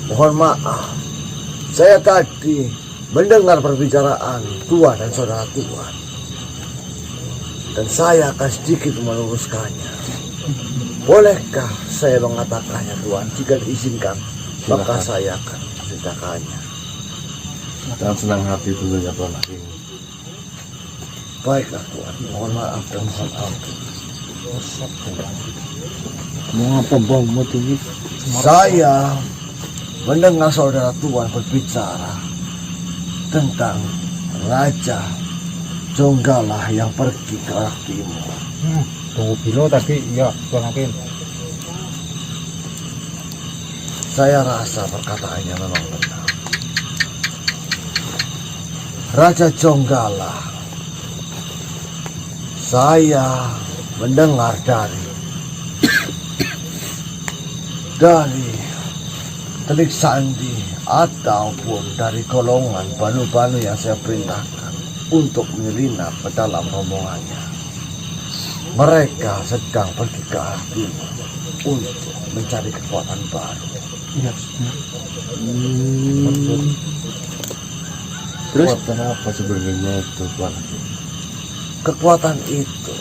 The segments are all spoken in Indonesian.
Mohon maaf, saya tadi mendengar perbicaraan Tuan dan saudara Tuan, dan saya akan sedikit meluruskannya. Bolehkah saya mengatakannya, Tuan? Jika diizinkan, maka saya akan menceritakannya. Dengan senang hati tentunya Tuan Hakim. Baiklah Tuan, mohon maaf dan mohon ampun. Mau apa bang? Mau tinggi? Saya mendengar saudara Tuan berbicara tentang Raja Jonggala yang pergi ke arah timur. Tunggu bilo tadi, ya Tuan Hakim. Saya rasa perkataannya memang benar. Raja Jonggala, saya mendengar dari Telik Sandi ataupun dari golongan banu-banu yang saya perintahkan untuk menyelinap ke dalam rombongannya. Mereka sedang pergi ke arah timur untuk mencari kekuatan baru. Iya. Terus kekuatan apa sebenarnya itu Tuan Hakim? Kekuatan itu,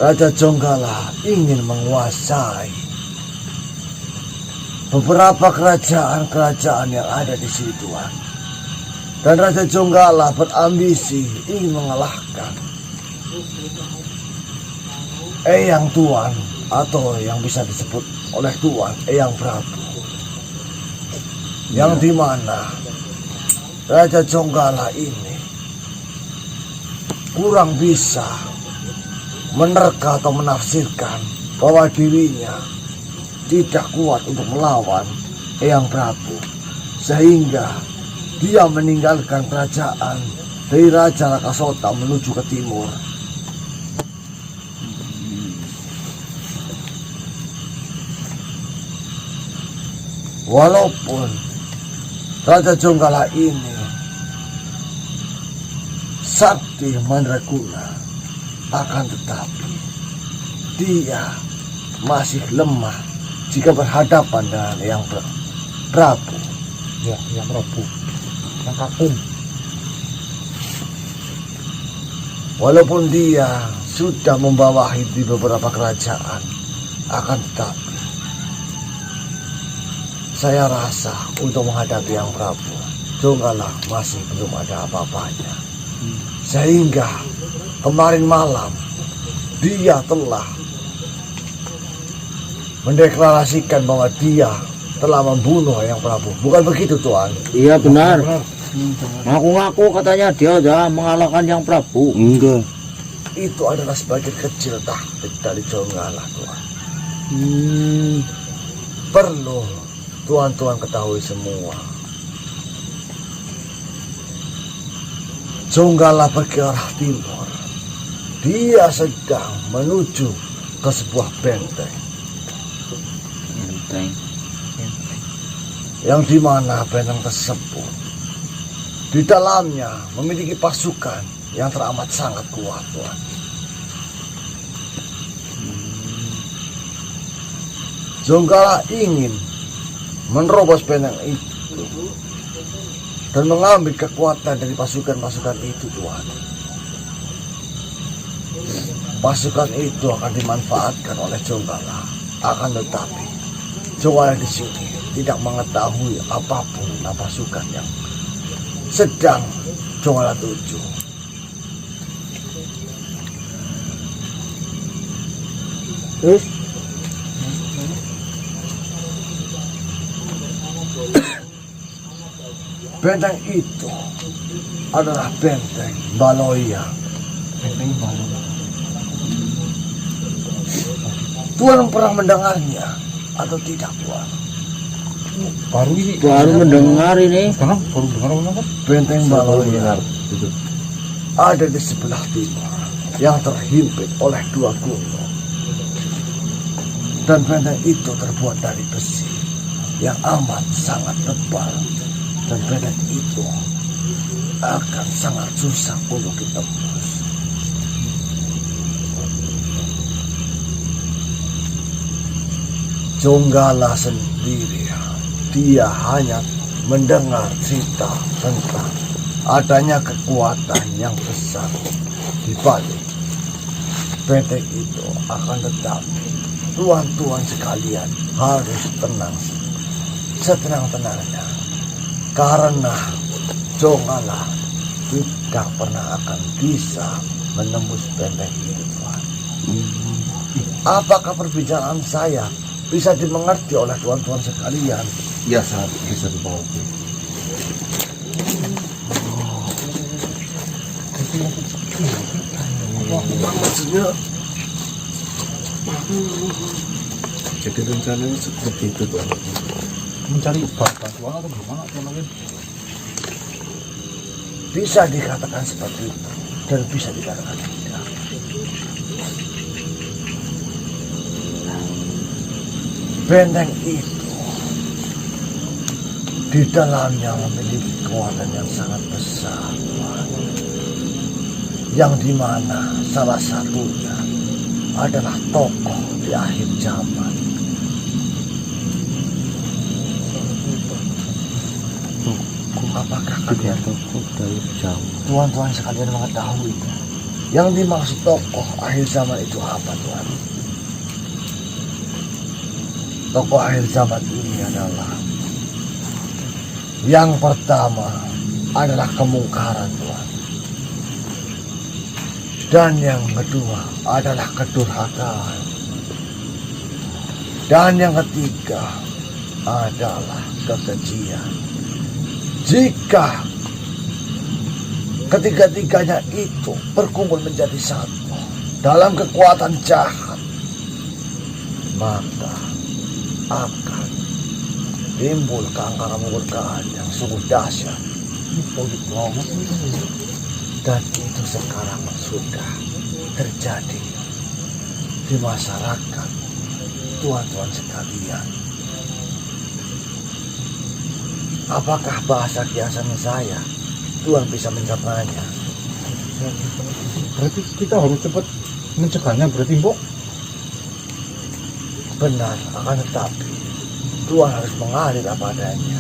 Raja Jonggala ingin menguasai beberapa kerajaan-kerajaan yang ada di sini, Tuan. Dan Raja Jonggala berambisi ingin mengalahkan Eyang Tuan, atau yang bisa disebut oleh Tuan Eyang Prabu, yang dimana Raja Jonggala ini kurang bisa menerka atau menafsirkan bahwa dirinya tidak kuat untuk melawan Eyang Prabu, sehingga dia meninggalkan kerajaan dari Raja Rakasota menuju ke timur. Walaupun Raja Jonggala ini sakti mandraguna, akan tetapi dia masih lemah jika berhadapan dengan Eyang Prabu. Ya, Eyang Prabu. Yang kakung. Walaupun dia sudah membawahi di beberapa kerajaan, akan tetapi saya rasa untuk menghadapi Eyang Prabu, Jonggala masih belum ada apa-apanya. Sehingga kemarin malam dia telah mendeklarasikan bahwa dia telah membunuh Eyang Prabu. Bukan begitu, Tuan? Iya benar. Ngaku-ngaku katanya dia sudah mengalahkan Eyang Prabu. Enggak. Itu adalah sebagian kecil taktik dari Jonggala, Tuan. Perlu Tuan-tuan ketahui semua, Jonggala pergi ke arah timur. Dia sedang menuju ke sebuah benteng. Yang dimana benteng tersebut di dalamnya memiliki pasukan yang teramat sangat kuat, Tuan. Jonggala ingin menerobos benteng itu dan mengambil kekuatan dari pasukan-pasukan itu, Tuan. Pasukan itu akan dimanfaatkan oleh Jonggala. Akan tetapi Jonggala di sini tidak mengetahui apapun tentang pasukan yang sedang Jonggala tuju. Terus benteng itu adalah benteng Baloya. benteng Balon. Tuan pernah mendengarnya atau tidak, Tuan? Baru mendengar ini. Sekarang baru dengar apa? Benteng Baloya Itu. ada di sebelah timur yang terhimpit oleh dua gunung. Dan benteng itu terbuat dari besi yang amat sangat tebal. Dan benteng itu akan sangat susah untuk ditembus. Jonggala sendiri, dia hanya mendengar cerita tentang adanya kekuatan yang besar di balik benteng itu. Akan tetapi tuan-tuan sekalian harus tenang, setenang-tenangnya, karena Jonggala tidak pernah akan bisa menembus benteng itu, Tuan. Apakah perbicaraan saya bisa dimengerti oleh tuan-tuan sekalian? Ya, sangat bisa dimengerti. Maksudnya Jadi rencananya seperti itu, Tuan. Mencari bantuan atau gimana Tuan Ageng? bisa dikatakan seperti itu dan bisa dikatakan tidak. Benteng itu di dalamnya memiliki kekuatan yang sangat besar, Tuan. Yang dimana salah satunya adalah tokoh di akhir zaman. Apakah kalian Tokoh dari jauh. tuan-tuan sekalian mengetahui yang dimaksud tokoh akhir zaman itu apa, Tuan? Tokoh akhir zaman ini adalah yang pertama adalah kemungkaran, Tuan. Dan yang kedua adalah kedurhakaan. Dan yang ketiga adalah kekejian. Jika ketiga-tiganya itu berkumpul menjadi satu dalam kekuatan jahat, maka akan timbul keangkaran kemurkaan yang sungguh dahsyat. Dan itu sekarang sudah terjadi di masyarakat, tuan-tuan sekalian. Apakah bahasa kiasan saya Tuhan bisa mencernanya? Berarti kita harus cepat mencegahnya berarti, Mbok? Benar, akan tetapi Tuhan harus mengalir apa adanya.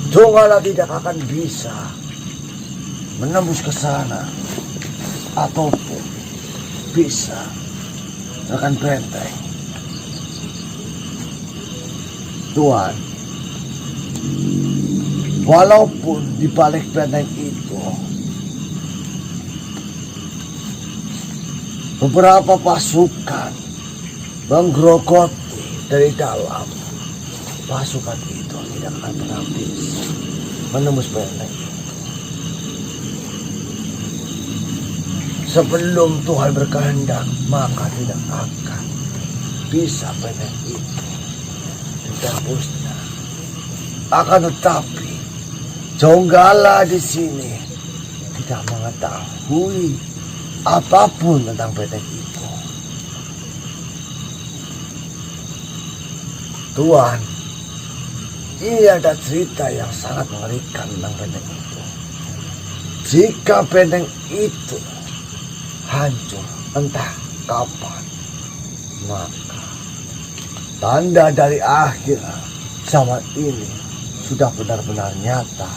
Jonggala tidak akan bisa menembus ke sana ataupun bisa akan benteng. Tuhan, walaupun di balik benteng itu beberapa pasukan menggerogoti dari dalam, pasukan itu tidak akan pernah bisa menembus benteng itu. Sebelum Tuhan berkehendak, maka tidak akan bisa benteng itu ditembusnya. Akan tetapi Jonggala di sini tidak mengetahui apapun tentang benteng itu. Tuhan, ini ada cerita yang sangat mengerikan tentang benteng itu. Jika benteng itu hancur entah kapan, maka tanda dari akhir zaman ini sudah benar-benar nyata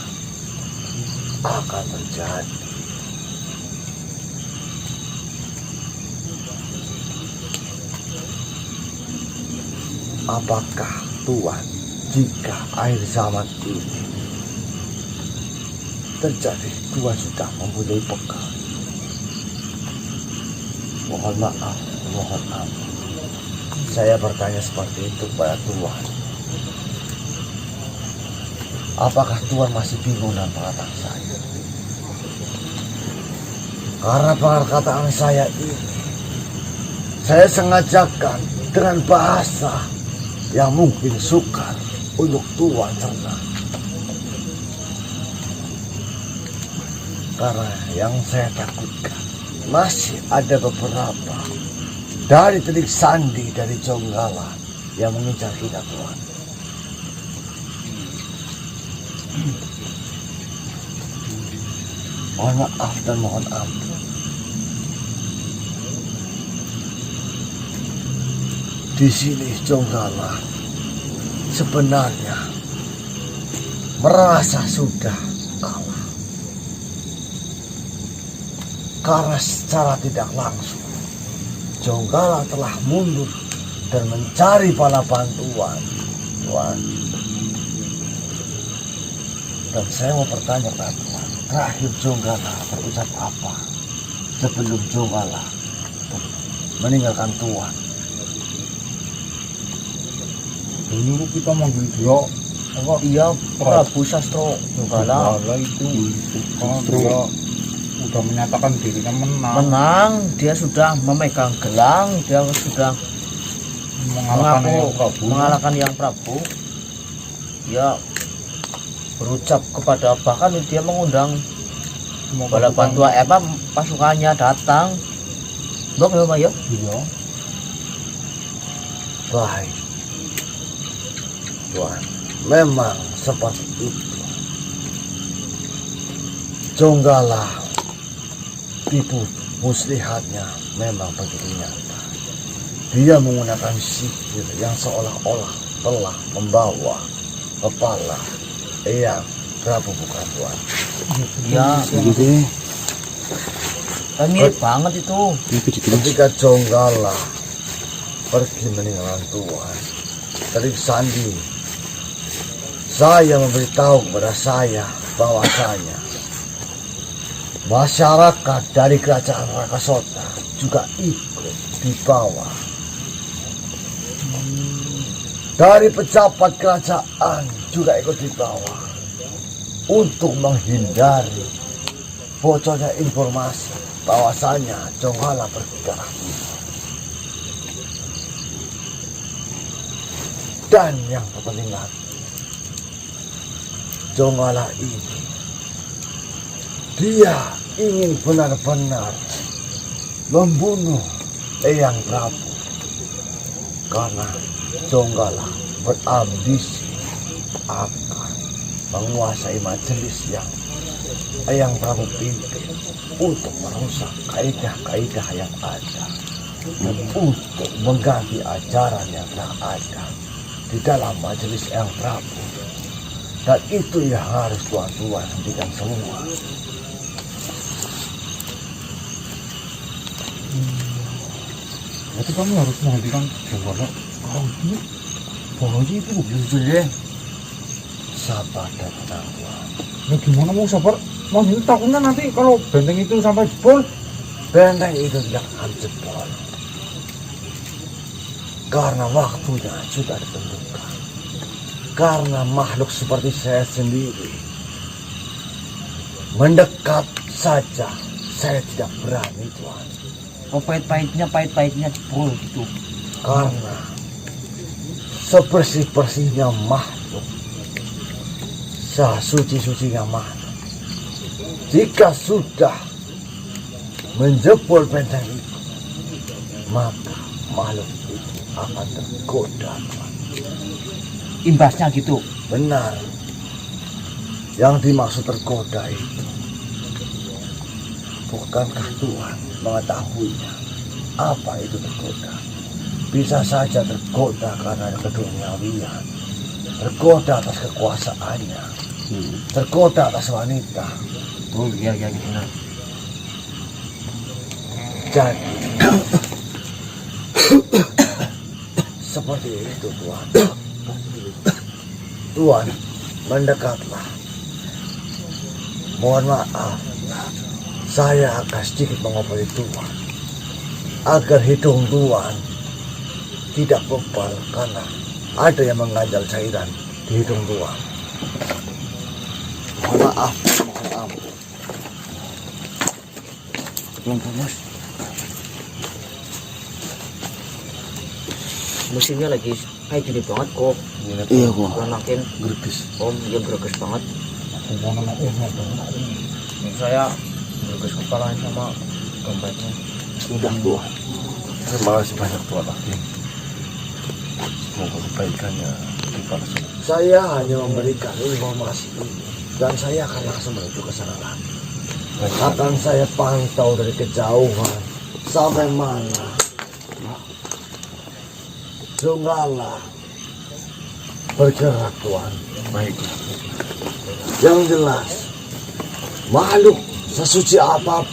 akan terjadi. Apakah Tuhan, jika akhir zaman ini terjadi, Tuhan sudah mempunyai bekal? Mohon maaf, mohon ampun. Saya bertanya seperti itu kepada Tuhan. Apakah Tuhan masih bingung dengan perkataan saya? Karena perkataan saya ini, saya sengajakan dengan bahasa yang mungkin sukar untuk Tuhan cerna. Karena yang saya takutkan, masih ada beberapa dari telik sandi dari Jonggala yang mengincar kita, Tuhan. Mohon maaf dan mohon ampun. Di sini Jonggala sebenarnya merasa sudah kalah. Karena secara tidak langsung Jonggala telah mundur dan mencari para bantuan, Tuan. Dan saya mau bertanya pada Tuan, terakhir Jonggala berucap apa sebelum Jonggala meninggalkan Tuan? Dulu kita manggil dia apa? Iya, Prabu Sastro Jonggala itu karena dia udah menyatakan dirinya menang, menang, dia sudah memegang gelang, dia sudah mengalahkan yang Prabu. Dia berucap kepada, bahkan dia mengundang bala bantuan pasukannya datang. Bok ya, Mayo? Iya. Baik, Tuan, memang seperti itu. Jonggala tipu muslihatnya memang begitu nyata. Dia menggunakan sihir yang seolah-olah telah membawa kepala Eyang Prabu bukan Tuan. Iya, kan mirip banget itu. Ketika Jonggala pergi meninggalkan Tuan, Terik Sandi, saya memberitahu kepada saya bahwasanya masyarakat dari kerajaan Rakasota juga ikut dibawa. Dari pejabat kerajaan juga ikut dibawa untuk menghindari bocornya informasi bahwasanya Jonggala berdarah biru. Dan yang terpenting lagi, Jonggala ini dia ingin benar-benar membunuh Eyang Prabu karena Jonggala berambisi akan menguasai majelis yang Eyang Prabu pimpin untuk merusak kaidah-kaidah yang ada dan untuk mengganti ajaran yang telah ada di dalam majelis Eyang Prabu. Dan itu yang harus tuan-tuan hentikan semua. Berarti kamu harus menghentikan Jonggala. Pokoknya itu jujur deh. Sabar dan tenang, Tuan. Ya gimana mau sabar? Mau ini takutnya nanti kalau benteng itu sampai jebol. Benteng itu tidak akan jebol karena waktunya sudah ditentukan. Karena makhluk seperti saya sendiri mendekat saja saya tidak berani, Tuan. Oh, pahit-pahitnya jebol gitu. Karena sebersih-bersihnya makhluk, sesuci-sucinya makhluk, jika sudah menjebol benteng itu, maka makhluk itu akan tergoda, Tuan. Imbasnya gitu. Benar. Yang dimaksud tergoda itu, bukankah Tuhan mengetahuinya apa itu tergoda? Bisa saja tergoda karena keduniawian, tergoda atas kekuasaannya, tergoda atas wanita. Oh iya benar. Jadi seperti itu, Tuan. Tuan, mendekatlah. Mohon maaf, saya akan sedikit mengobati Tuan agar hidung Tuan tidak bebal karena ada yang mengganjal cairan di hidung Tuan. Mohon maaf, mohon ampun. Pelan-pelan, Mas. Musimnya lagi kayak gini banget kok. Iya, kok. Makin Greges. Om, dia greges banget. Gimana mau Saya greges kepalanya sama dompetnya. Sudah Tuhan. Terima kasih banyak Tuhan Hakim. Semoga kebaikannya dibalas. Saya hanya memberikan informasi ini dan saya akan langsung menuju ke sana lagi. Akan saya pantau dari kejauhan sampai mana Langsunglah bergerak Tuan. Baiklah. Yang jelas, makhluk sesuci apapun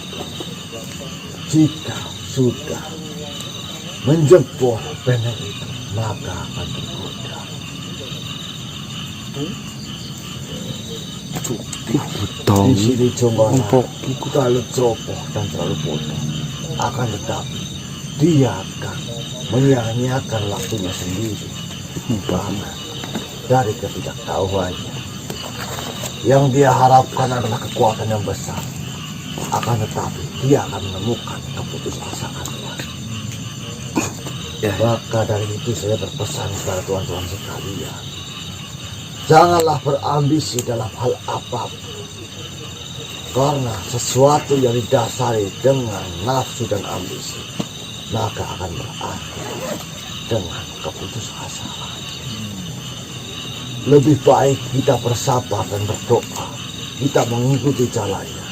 jika sudah menjebol benteng itu, maka akan tergoda. Di sini cuma terlalu ceroboh dan terlalu bodoh. Akan tetapi dia akan menyia-nyiakan waktunya sendiri. Bahkan dari ketidaktahuannya, yang dia harapkan adalah kekuatan yang besar. Akan tetapi dia akan menemukan keputusasaan. Ya. Maka dari itu saya berpesan kepada tuan-tuan sekalian, janganlah berambisi dalam hal apapun. Karena sesuatu yang didasari dengan nafsu dan ambisi, maka akan berakhir dengan keputusasaan. Lebih baik kita bersabar dan berdoa. Kita mengikuti jalannya.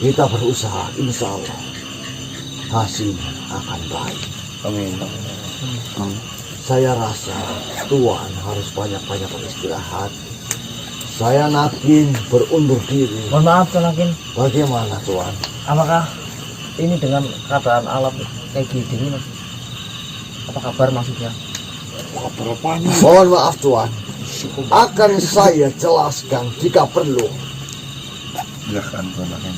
Kita berusaha, insya Allah hasilnya akan baik. Amin. Saya rasa Tuan harus banyak-banyak beristirahat. Saya Nakin berundur diri. Mohon maaf Tuan Nakin, Bagaimana Tuan? apakah ini dengan keadaan alam kayak gini Mas? Apa kabar maksudnya? Mohon maaf Tuan. Akan saya jelaskan jika perlu. Silakan Tuan Nakin.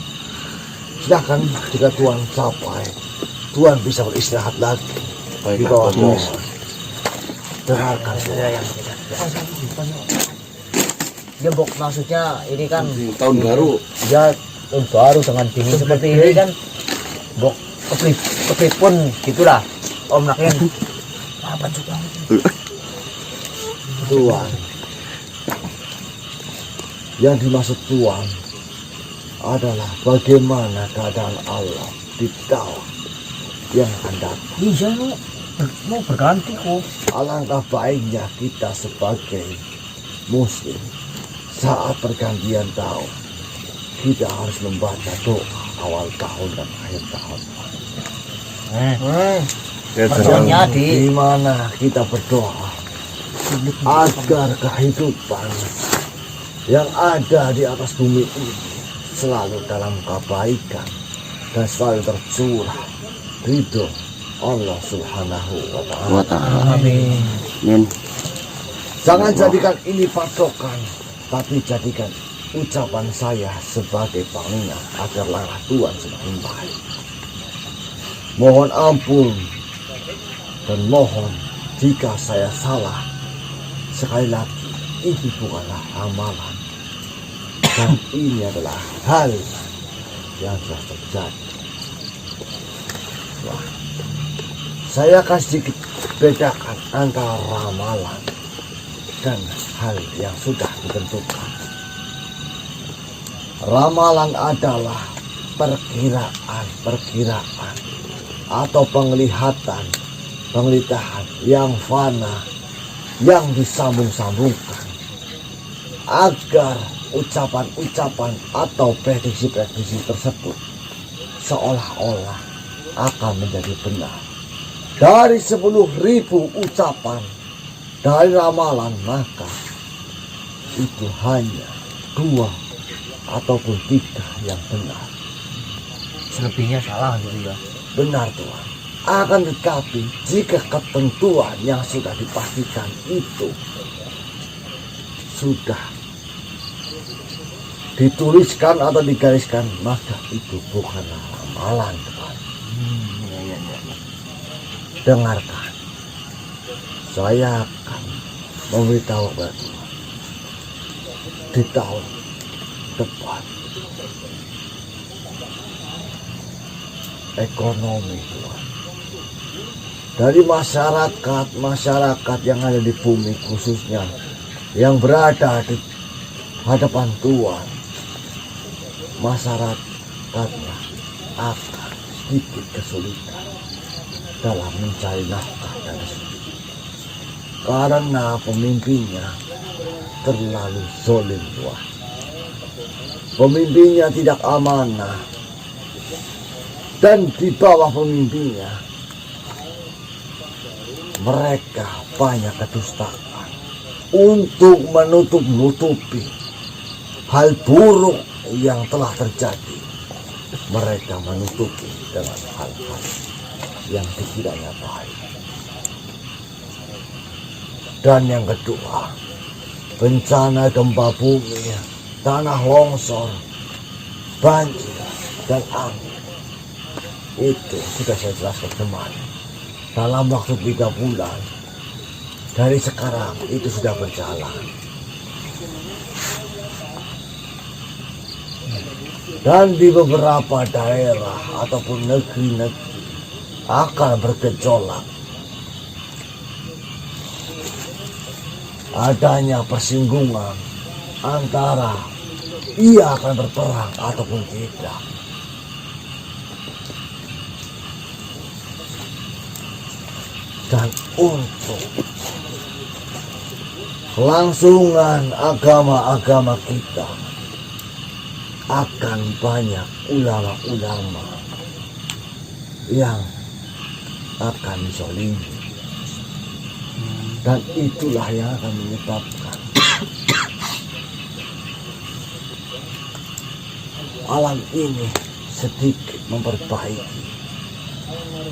Silakan jika Tuan capai, Tuan bisa beristirahat lagi di Baiklah, bawah Tuan. pohon. Dengarkan saya. Ya Bok, maksudnya ini kan Tahun baru. ya tahun baru dengan dingin seperti ini kan Bok, keplip pun gitulah Om Nakin. Apa juga? Tuan, yang dimaksud Tuan adalah bagaimana keadaan Allah di tahun yang akan datang. Iya mau berganti kok. Alangkah baiknya kita sebagai muslim saat pergantian tahun, kita harus membaca doa awal tahun dan akhir tahun. Ya, Maksudnya jangan. di Di mana kita berdoa agar kehidupan yang ada di atas bumi ini selalu dalam kebaikan dan selalu tercurah ridho Allah Subhanahu wa Ta'ala. Amin. Jangan jadikan ini patokan, tapi jadikan ucapan saya sebagai pengingat agar langkah Tuhan semakin baik. Mohon ampun dan mohon jika saya salah. Sekali lagi, ini bukanlah amalan, dan ini adalah hal yang sudah terjadi. Wah, saya akan sedikit bedakan antara ramalan dan hal yang sudah ditentukan. Ramalan adalah perkiraan atau penglihatan yang fana, yang disambung-sambungkan agar ucapan-ucapan atau prediksi-prediksi tersebut seolah-olah akan menjadi benar. Dari 10.000 ucapan dari ramalan, maka itu hanya 2 ataupun 3 yang benar. Selebihnya salah gitu ya. Benar Tuhan. Akan tetapi jika ketentuan yang sudah dipastikan itu sudah dituliskan atau digariskan, maka itu bukanlah ramalan Tuhan. Dengarkan, saya akan memberitahu kepada Tuhan di tahun depan ekonomi Tuhan dari masyarakat yang ada di bumi, khususnya yang berada di hadapan Tuhan, masyarakatnya akan sedikit kesulitan dalam mencari nafkah dan rezeki karena pemimpinnya terlalu zalim Tuhan. Pemimpinnya tidak amanah, dan di bawah pemimpinnya mereka banyak kedustaan untuk menutup-nutupi hal buruk yang telah terjadi. Mereka menutupi dengan hal-hal yang dikiranya baik. Dan yang kedua, bencana gempa bumi, tanah longsor, banjir, dan angin. Itu sudah saya jelaskan kemarin. Dalam waktu 3 bulan dari sekarang itu sudah berjalan. Dan di beberapa daerah ataupun negeri-negeri akan bergejolak. Adanya persinggungan antara ia akan berperang ataupun tidak. Dan untuk kelangsungan agama-agama kita, akan banyak ulama-ulama yang akan zalimi. Dan itulah yang akan menyebabkan alam ini sedikit memperbaiki.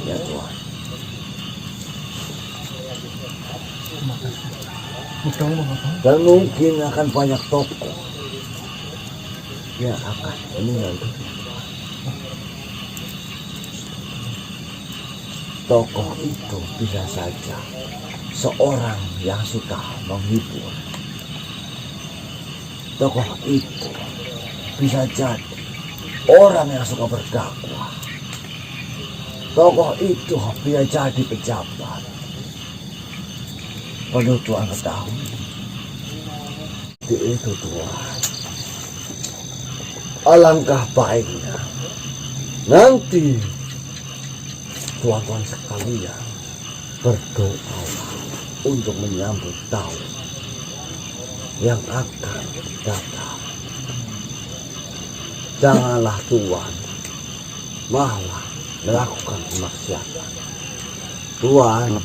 Ya Tuhan. Dan mungkin akan banyak tokoh yang akan meninggal dunia. Tokoh itu bisa saja seorang yang suka menghibur. Tokoh itu bisa jadi orang yang suka berdakwah. Tokoh itu bisa jadi pejabat. Perlu Tuhan ketahui. Itu Tuhan. Alangkah baiknya nanti tuan-tuan sekalian berdoa untuk menyambut tahun yang akan datang. Janganlah Tuhan malah melakukan kemaksiatan. Tuhan,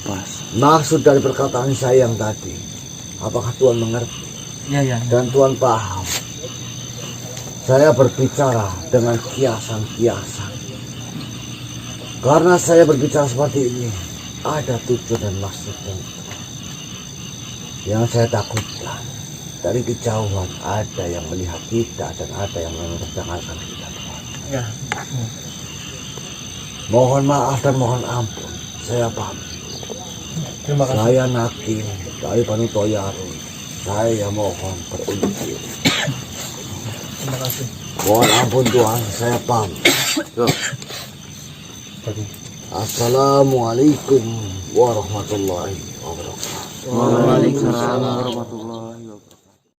maksud dari perkataan saya yang tadi, apakah Tuhan mengerti? Ya. Dan Tuhan paham. Saya berbicara dengan kiasan-kiasan. Karena saya berbicara seperti ini, ada tujuan dan maksud tertentu. Yang saya takutkan, dari kejauhan ada yang melihat kita dan ada yang mendengarkan kita. Ya. Mohon maaf dan mohon ampun. Saya pamit. Terima kasih. Saya Naki dari Panutoyarun. Saya mohon berundur. Terima kasih. Mohon ampun Tuhan, saya pamit. Assalamualaikum warahmatullahi wabarakatuh. Waalaikumsalam warahmatullahi